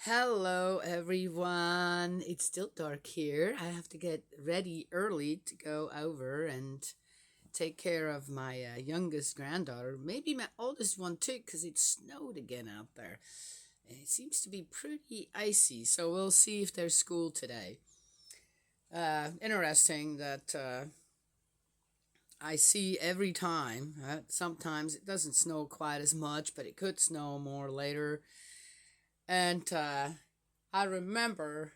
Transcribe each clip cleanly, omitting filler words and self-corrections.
Hello, everyone. It's still dark here. I have to get ready early to go over and take care of my youngest granddaughter, maybe my oldest one too, because it snowed again out there. It seems to be pretty icy, so we'll see if there's school today. Interesting that I see every time. Sometimes it doesn't snow quite as much, but it could snow more later. And I remember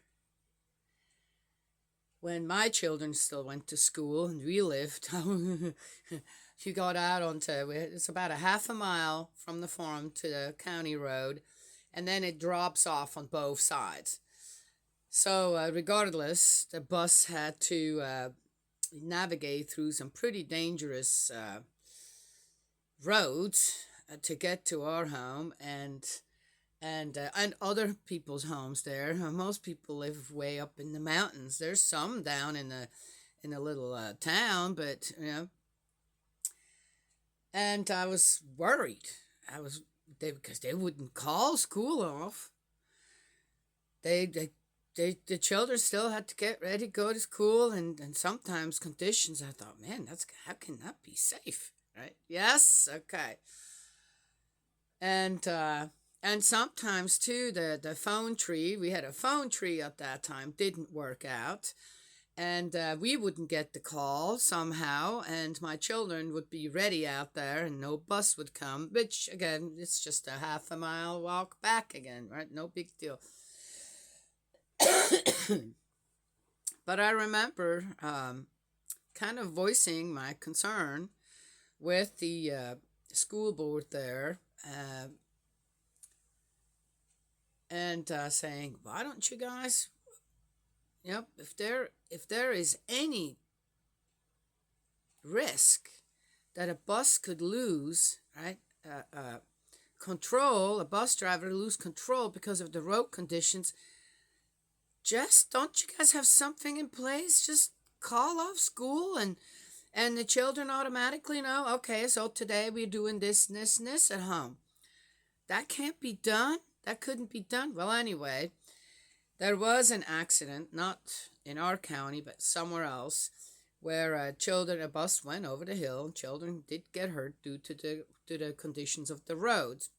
when my children still went to school and we lived, you got out onto it's about a half a mile from the farm to the county road, and then it drops off on both sides. So, regardless, the bus had to navigate through some pretty dangerous roads to get to our home, and other people's homes there. Most people live way up in the mountains. There's some down in a little town, but And I was worried. I was because they wouldn't call school off. The children still had to get ready, go to school, and sometimes conditions. I thought, man, that's how can that be safe, right? Yes, okay, and. And sometimes too, the phone tree, we had a phone tree at that time, didn't work out. And we wouldn't get the call somehow. And my children would be ready out there and no bus would come, which again, it's just a half a mile walk back again, right? No big deal. But I remember kind of voicing my concern with the school board there. And saying, "Why don't you guys, if there is any risk that a bus could lose, right, control, a bus driver lose control because of the road conditions, just don't you guys have something in place? Just call off school and the children automatically know, okay, so today we're doing this, and this, and this at home. That can't be done. That couldn't be done. Well, anyway, there was an accident, not in our county, but somewhere else, where a bus went over the hill, and children did get hurt due to the conditions of the roads.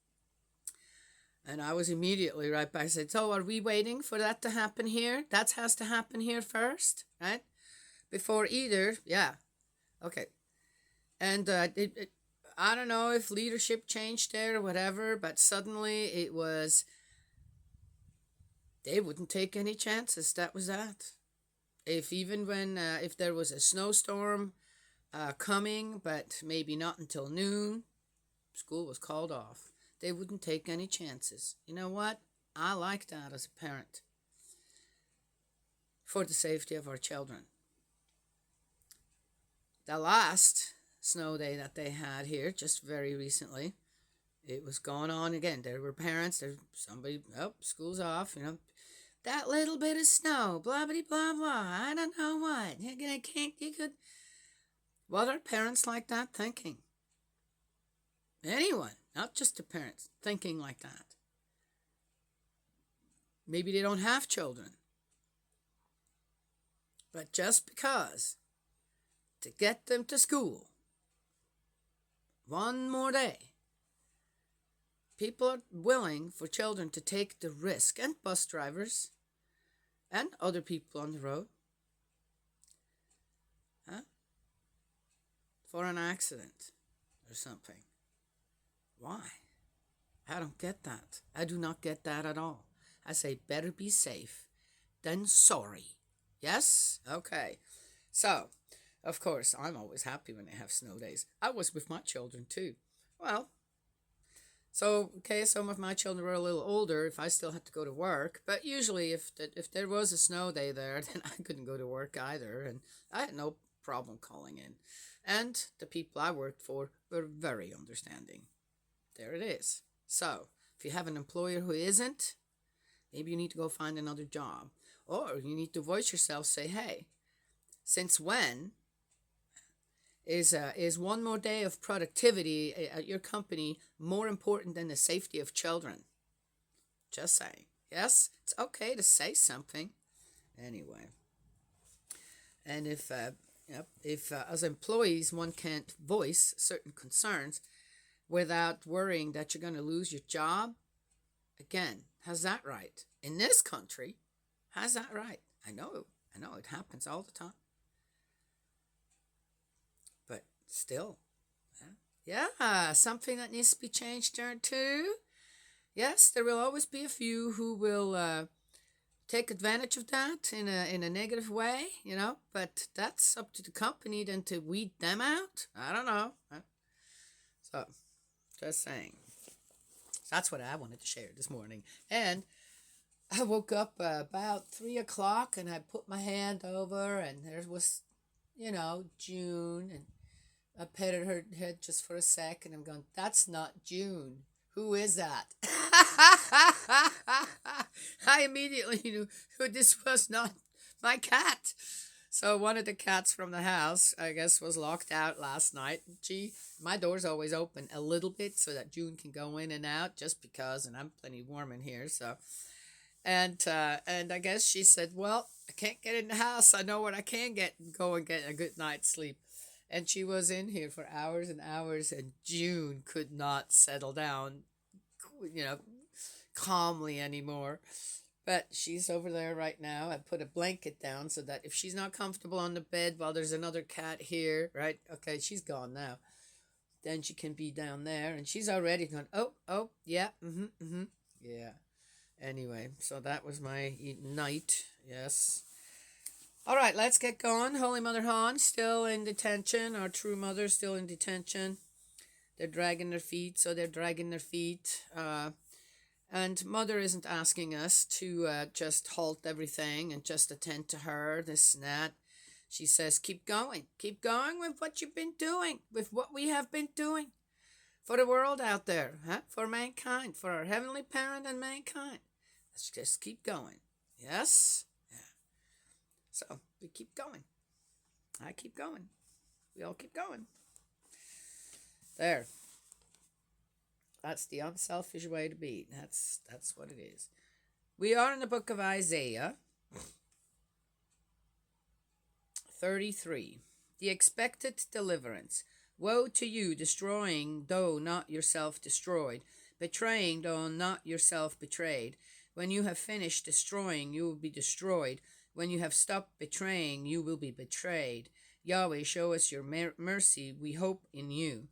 And I was immediately right back. I said, "So are we waiting for that to happen here? That has to happen here first, right? Before either, yeah, okay." And I don't know if leadership changed there or whatever, but suddenly it was, they wouldn't take any chances. That was that. If even when, if there was a snowstorm coming, but maybe not until noon, school was called off. They wouldn't take any chances. You know what? I like that as a parent for the safety of our children. The last snow day that they had here just very recently, it was going on again. There were parents, there somebody, oh, school's off, that little bit of snow, blah blah blah blah. I don't know what. You could. What are parents like that thinking? Anyone, not just the parents, thinking like that. Maybe they don't have children, but just because to get them to school one more day. People are willing for children to take the risk, and bus drivers and other people on the road, huh? For an accident or something. Why? I don't get that. I do not get that at all. I say better be safe than sorry. Yes? Okay. So, of course, I'm always happy when they have snow days. I was with my children too. Well, so okay, some of my children were a little older. If I still had to go to work, but usually if there was a snow day there, then I couldn't go to work either, and I had no problem calling in. And the people I worked for were very understanding. There it is. So if you have an employer who isn't, maybe you need to go find another job, or you need to voice yourself. Say, hey, since when is one more day of productivity at your company more important than the safety of children? Just saying. Yes, it's okay to say something. Anyway, and if as employees one can't voice certain concerns without worrying that you're going to lose your job, again, has that right? In this country, has that right? I know it happens all the time, but still, yeah, something that needs to be changed there too. Yes, there will always be a few who will take advantage of that in a negative way, But that's up to the company then to weed them out. I don't know. So, just saying. That's what I wanted to share this morning. And I woke up about 3 o'clock, and I put my hand over, and there was, June, and I petted her head just for a second. I'm going, that's not June. Who is that? I immediately knew this was not my cat. So one of the cats from the house, I guess, was locked out last night. My door's always open a little bit so that June can go in and out, just because, and I'm plenty warm in here. So, and I guess she said, "Well, I can't get in the house. I know what I can get and go and get a good night's sleep." And she was in here for hours and hours, and June could not settle down, you know, calmly anymore. But she's over there right now. I put a blanket down so that if she's not comfortable on the bed while there's another cat here, right? Okay, she's gone now. Then she can be down there, and she's already gone. Oh, yeah, yeah. Anyway, so that was my night. Yes. All right, let's get going. Holy Mother Han still in detention. Our true mother still in detention. They're dragging their feet, so they're dragging their feet. And Mother isn't asking us to just halt everything and just attend to her, this and that. She says, keep going with what you've been doing, with what we have been doing for the world out there, for mankind, for our heavenly parent and mankind. Let's just keep going. Yes? Yeah. So we keep going. I keep going. We all keep going. There. That's the unselfish way to be. That's what it is. We are in the book of Isaiah 33. The expected deliverance. Woe to you, destroying, though not yourself destroyed, betraying, though not yourself betrayed. When you have finished destroying, you will be destroyed. When you have stopped betraying, you will be betrayed. Yahweh, show us your mercy. We hope in you.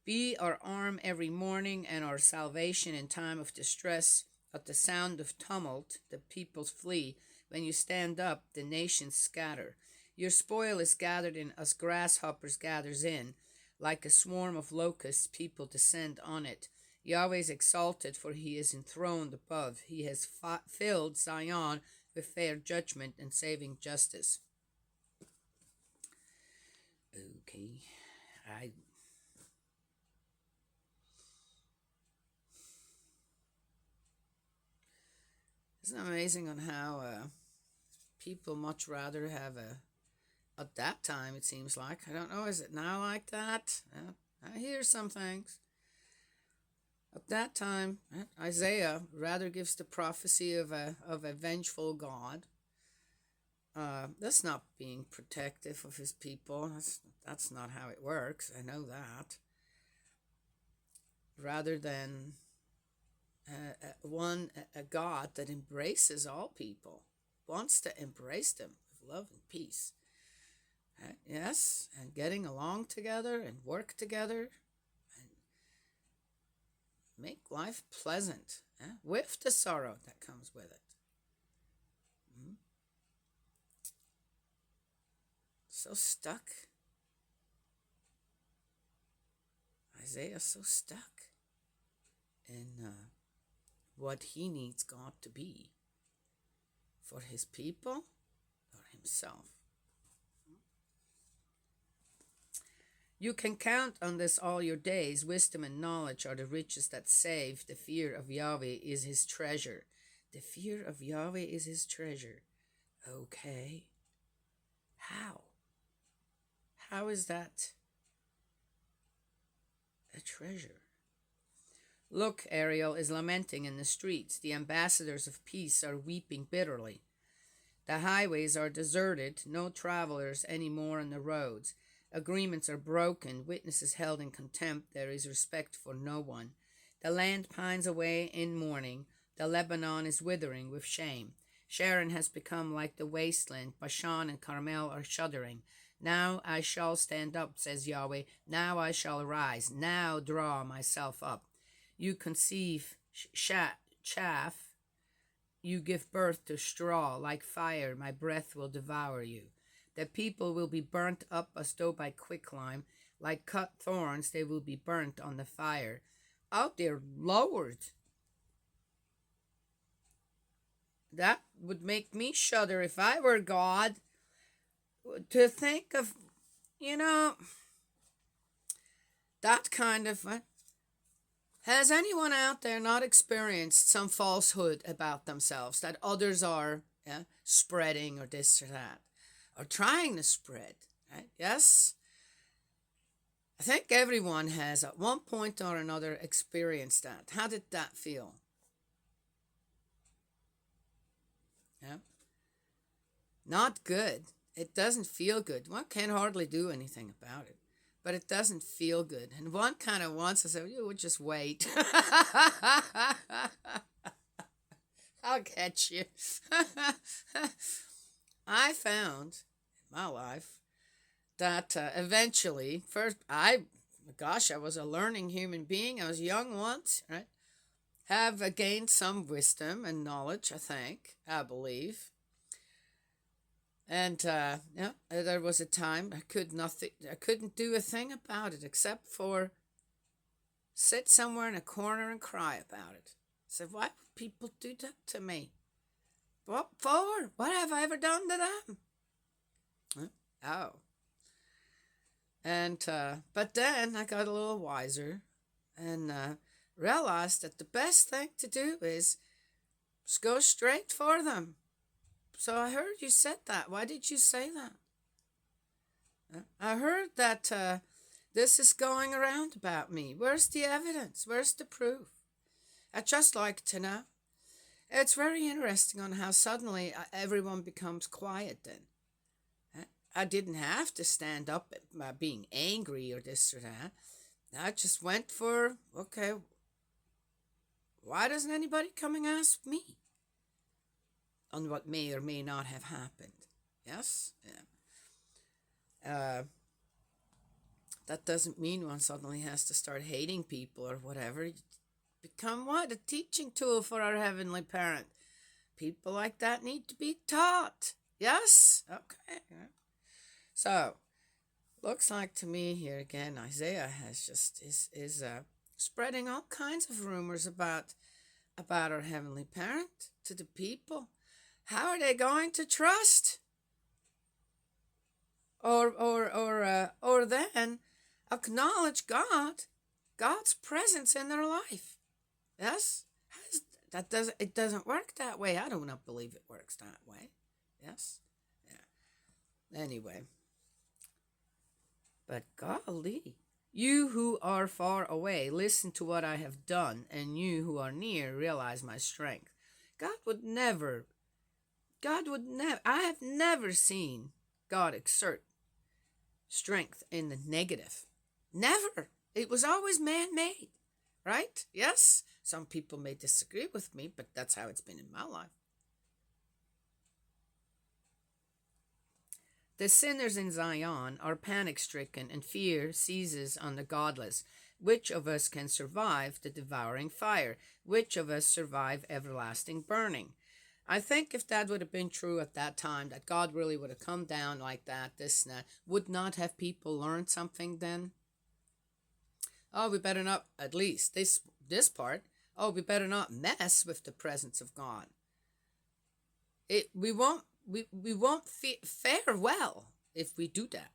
Be our arm every morning and our salvation in time of distress. At the sound of tumult, the peoples flee. When you stand up, the nations scatter. Your spoil is gathered in as grasshoppers gathers in. Like a swarm of locusts, people descend on it. Yahweh is exalted, for he is enthroned above. He has filled Zion with fair judgment and saving justice. Okay, Isn't it amazing on how people much rather have at that time, it seems like. I don't know, is it now like that? I hear some things. At that time, Isaiah rather gives the prophecy of a vengeful God. That's not being protective of his people. That's not how it works. I know that. Rather than a God that embraces all people, wants to embrace them with love and peace. Yes, and getting along together and work together and make life pleasant with the sorrow that comes with it. So stuck. Isaiah's so stuck in what he needs God to be for his people or himself. You can count on this all your days. Wisdom and knowledge are the riches that save. The fear of Yahweh is his treasure. The fear of Yahweh is his treasure. Okay. How? How is that a treasure? Look, Ariel is lamenting in the streets. The ambassadors of peace are weeping bitterly. The highways are deserted, no travelers any more on the roads. Agreements are broken, witnesses held in contempt, there is respect for no one. The land pines away in mourning, the Lebanon is withering with shame. Sharon has become like the wasteland, Bashan and Carmel are shuddering. Now I shall stand up, says Yahweh, now I shall arise, now draw myself up. You conceive chaff, you give birth to straw, like fire, my breath will devour you. The people will be burnt up as though by quicklime, like cut thorns they will be burnt on the fire. Oh dear Lord! That would make me shudder if I were God, to think of, that kind of... Has anyone out there not experienced some falsehood about themselves that others are spreading, or this or that, or trying to spread? Right? Yes? I think everyone has at one point or another experienced that. How did that feel? Yeah? Not good. It doesn't feel good. One can hardly do anything about it. But it doesn't feel good. And one kind of wants to say, you would just wait. I'll get you. I found in my life that eventually, I was a learning human being. I was young once, right? Have gained some wisdom and knowledge, I believe. And there was a time I couldn't do a thing about it except for sit somewhere in a corner and cry about it. I said, why would people do that to me? What for? What have I ever done to them? Oh. And but then I got a little wiser and realized that the best thing to do is just go straight for them. So I heard you said that. Why did you say that? I heard that this is going around about me. Where's the evidence? Where's the proof? I'd just like to know. It's very interesting on how suddenly everyone becomes quiet then. I didn't have to stand up by being angry or this or that. I just went for, okay, why doesn't anybody come and ask me on what may or may not have happened? Yes? Yeah. That doesn't mean one suddenly has to start hating people or whatever. Become what? A teaching tool for our Heavenly Parent. People like that need to be taught. Yes? Okay. So, looks like to me here again, Isaiah has is spreading all kinds of rumors about our Heavenly Parent to the people. How are they going to trust? Or then acknowledge God's presence in their life. Yes? It doesn't work that way. I do not believe it works that way. Yes? Yeah. Anyway. But golly, you who are far away, listen to what I have done, and you who are near, realize my strength. God would never, I have never seen God exert strength in the negative. Never. It was always man-made, right? Yes? Some people may disagree with me, but that's how it's been in my life. The sinners in Zion are panic-stricken, and fear seizes on the godless. Which of us can survive the devouring fire? Which of us survive everlasting burning? I think if that would have been true at that time, that God really would have come down like that, would not have people learned something then? Oh, we better not, at least this part, we better not mess with the presence of God. We won't fare well if we do that.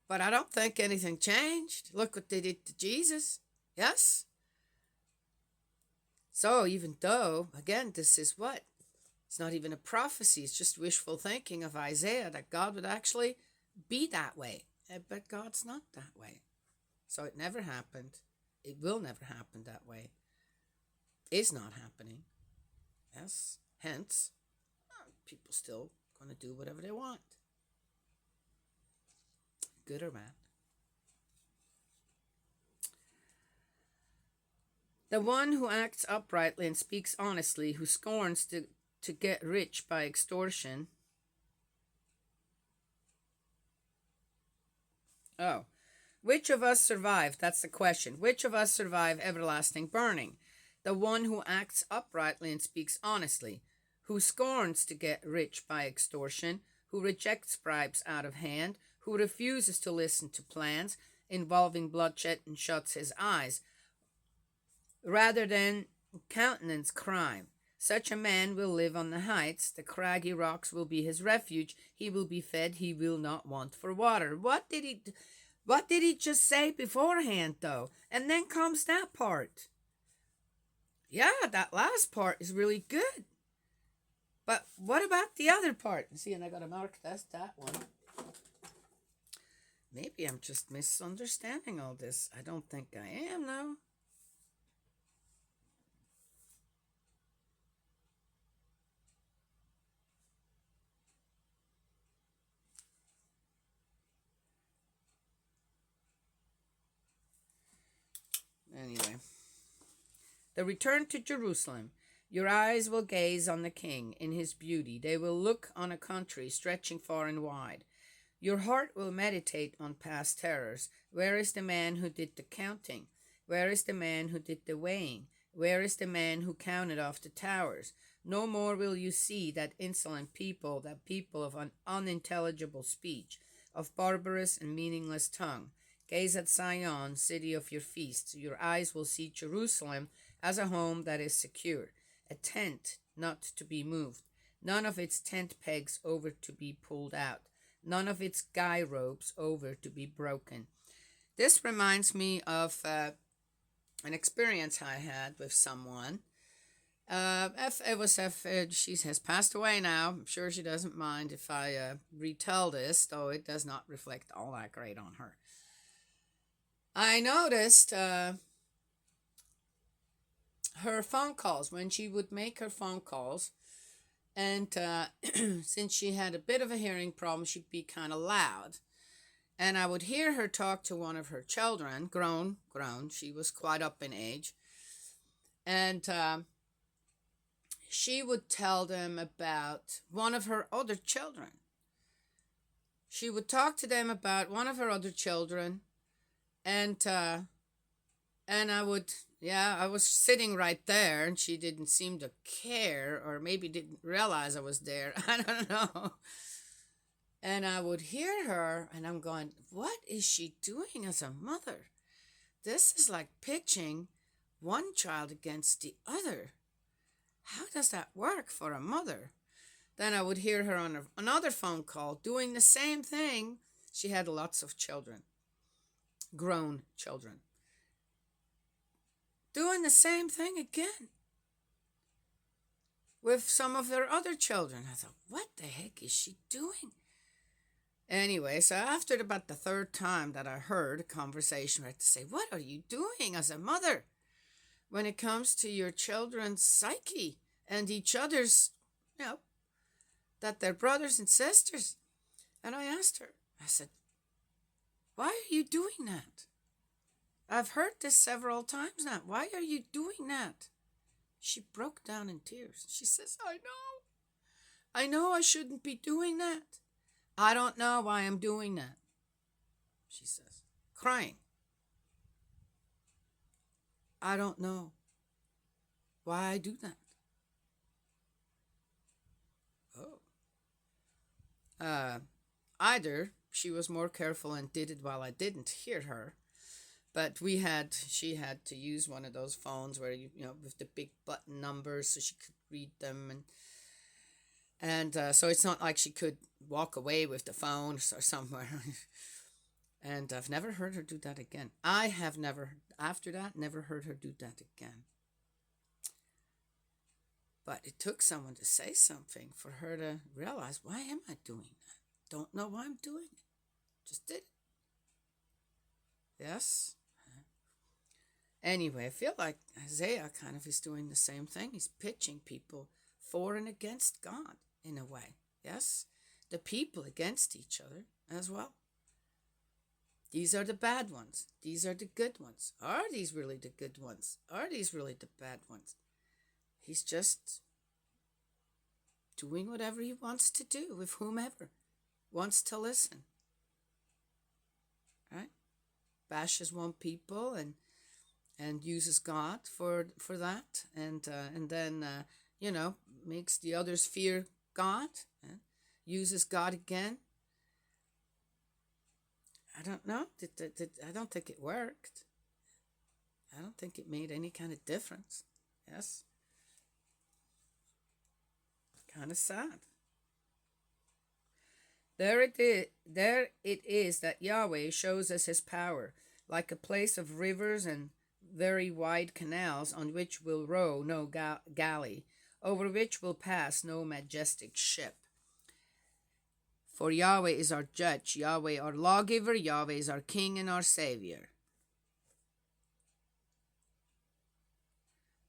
But I don't think anything changed. Look what they did to Jesus. Yes? So even though, again, this is what? It's not even a prophecy. It's just wishful thinking of Isaiah that God would actually be that way. But God's not that way. So it never happened. It will never happen that way. Is not happening. Yes. Hence, people still going to do whatever they want. Good or bad. The one who acts uprightly and speaks honestly, who scorns to get rich by extortion. Oh. Which of us survive? That's the question. Which of us survive everlasting burning? The one who acts uprightly and speaks honestly, who scorns to get rich by extortion, who rejects bribes out of hand, who refuses to listen to plans involving bloodshed and shuts his eyes, rather than countenance crime. Such a man will live on the heights. The craggy rocks will be his refuge. He will be fed. He will not want for water. What did he just say beforehand, though? And then comes that part. Yeah, that last part is really good. But what about the other part? See, and I got to mark that one. Maybe I'm just misunderstanding all this. I don't think I am, though. Anyway. The return to Jerusalem. Your eyes will gaze on the King in his beauty. They will look on a country stretching far and wide. Your heart will meditate on past terrors. Where is the man who did the counting? Where is the man who did the weighing? Where is the man who counted off the towers? No more will you see that insolent people, that people of an unintelligible speech, of barbarous and meaningless tongue. Gaze at Zion, city of your feasts. Your eyes will see Jerusalem as a home that is secure, a tent not to be moved, none of its tent pegs over to be pulled out, none of its guy ropes over to be broken. This reminds me of an experience I had with someone. She has passed away now. I'm sure she doesn't mind if I retell this, though it does not reflect all that great on her. I noticed her phone calls, when she would make her phone calls, and since she had a bit of a hearing problem, she'd be kind of loud. And I would hear her talk to one of her children, grown, she was quite up in age, and she would tell them about one of her other children. She would talk to them about one of her other children, and I was sitting right there, and she didn't seem to care, or maybe didn't realize I was there. I don't know. And I would hear her, and I'm going, what is she doing as a mother? This is like pitching one child against the other. How does that work for a mother? Then I would hear her on another phone call doing the same thing. She had lots of children, grown children, doing the same thing again with some of her other children. I thought, what the heck is she doing? Anyway, so after about the third time that I heard a conversation, I had to say, what are you doing as a mother when it comes to your children's psyche and each other's, that they're brothers and sisters? And I asked her, I said, why are you doing that? I've heard this several times now. Why are you doing that? She broke down in tears. She says, I know I shouldn't be doing that. I don't know why I'm doing that, she says, crying. I don't know why I do that. Oh. Either she was more careful and did it while I didn't hear her, but she had to use one of those phones where with the big button numbers so she could read them, and so it's not like she could walk away with the phone or somewhere. And I've never heard her do that again. I have never, after that, never heard her do that again. But it took someone to say something for her to realize, why am I doing that? Don't know why I'm doing it. Just did it. Yes. Anyway, I feel like Isaiah kind of is doing the same thing. He's pitching people for and against God in a way. Yes? The people against each other as well. These are the bad ones. These are the good ones. Are these really the good ones? Are these really the bad ones? He's just doing whatever he wants to do with whomever wants to listen. Right? Bashes one people and uses God for that, and then makes the others fear God, uses God again. I don't know. I don't think it worked. I don't think it made any kind of difference. Yes. Kind of sad. There it is that Yahweh shows us his power, like a place of rivers and very wide canals on which will row no galley, over which will pass no majestic ship. For Yahweh is our judge, Yahweh our lawgiver, Yahweh is our king and our savior.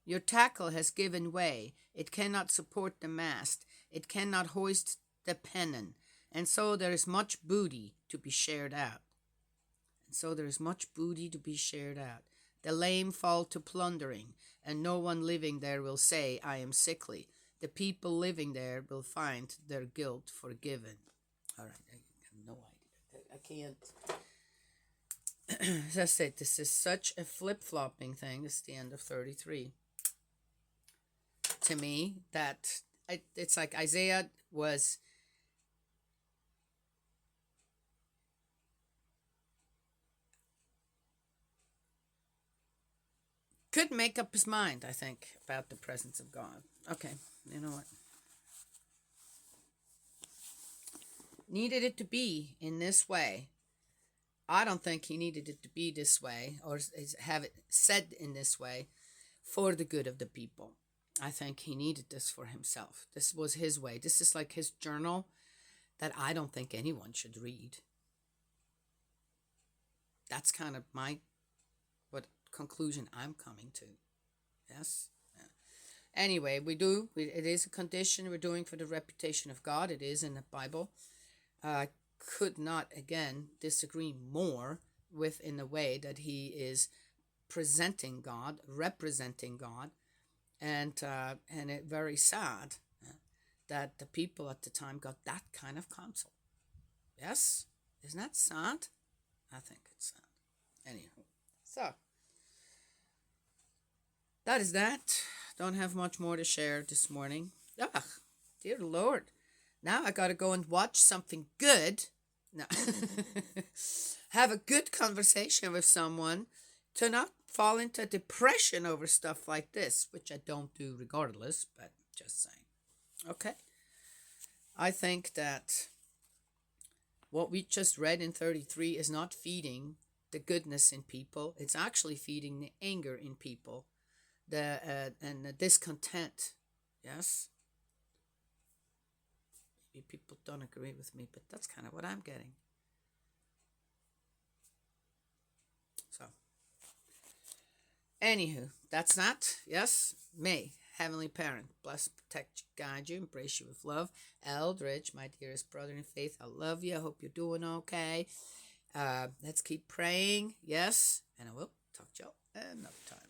Your tackle has given way, it cannot support the mast, it cannot hoist the pennon, and so there is much booty to be shared out. The lame fall to plundering, and no one living there will say, I am sickly. The people living there will find their guilt forgiven. All right, I have no idea. I can't. As I said, this is such a flip-flopping thing. This is the end of 33. To me, that it's like Isaiah was couldn't make up his mind, I think, about the presence of God. Okay, you know what? Needed it to be in this way. I don't think he needed it to be this way or have it said in this way for the good of the people. I think he needed this for himself. This was his way. This is like his journal that I don't think anyone should read. That's kind of what conclusion I'm coming to. Yes? Yeah. Anyway, it is a condition we're doing for the reputation of God. It is in the Bible. I could not, again, disagree more with in the way that he is presenting God, representing God, and it very sad that the people at the time got that kind of counsel. Yes? Isn't that sad? I think it's sad. Anyhow, so that is that. Don't have much more to share this morning. Ugh, dear Lord. Now I gotta go and watch something good. No. Have a good conversation with someone to not fall into depression over stuff like this, which I don't do regardless, but just saying. Okay. I think that what we just read in 33 is not feeding the goodness in people. It's actually feeding the anger in people, and the discontent. Yes? Maybe people don't agree with me, but that's kind of what I'm getting. So, anywho, that's that. Yes? May Heavenly Parent bless, protect you, guide you, embrace you with love. Eldridge, my dearest brother in faith, I love you. I hope you're doing okay. Let's keep praying. Yes? And I will talk to you another time.